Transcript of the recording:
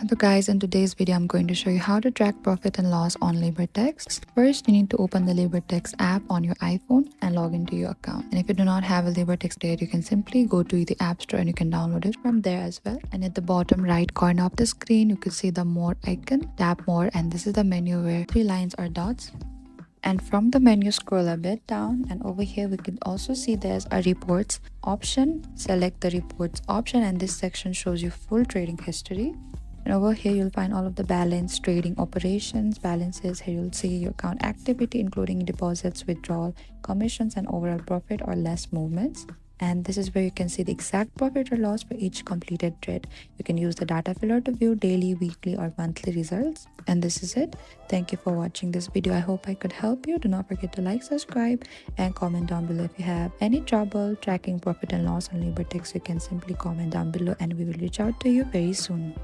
Hello guys, in today's video I'm going to show you how to track profit and loss on Libertex. First, you need to open the Libertex app on your iPhone and log into your account. And if you do not have a Libertex yet, you can simply go to the App Store and you can download it from there as well. And at the bottom right corner of the screen, you can see the more icon. Tap more and this is the menu where 3 lines are dots. And from the menu, scroll a bit down, and over here we can also see there's a reports option. Select the reports option and this section shows you full trading history. And over here you'll find all of the balance, trading operations, balances. Here you'll see your account activity including deposits, withdrawal, commissions and overall profit or less movements. And this is where you can see the exact profit or loss for each completed trade. You can use the data filler to view daily, weekly or monthly results. And this is it. Thank you for watching this video. I hope I could help you. Do not forget to like, subscribe and comment down below. If you have any trouble tracking profit and loss on Libertex, you can simply comment down below and we will reach out to you very soon.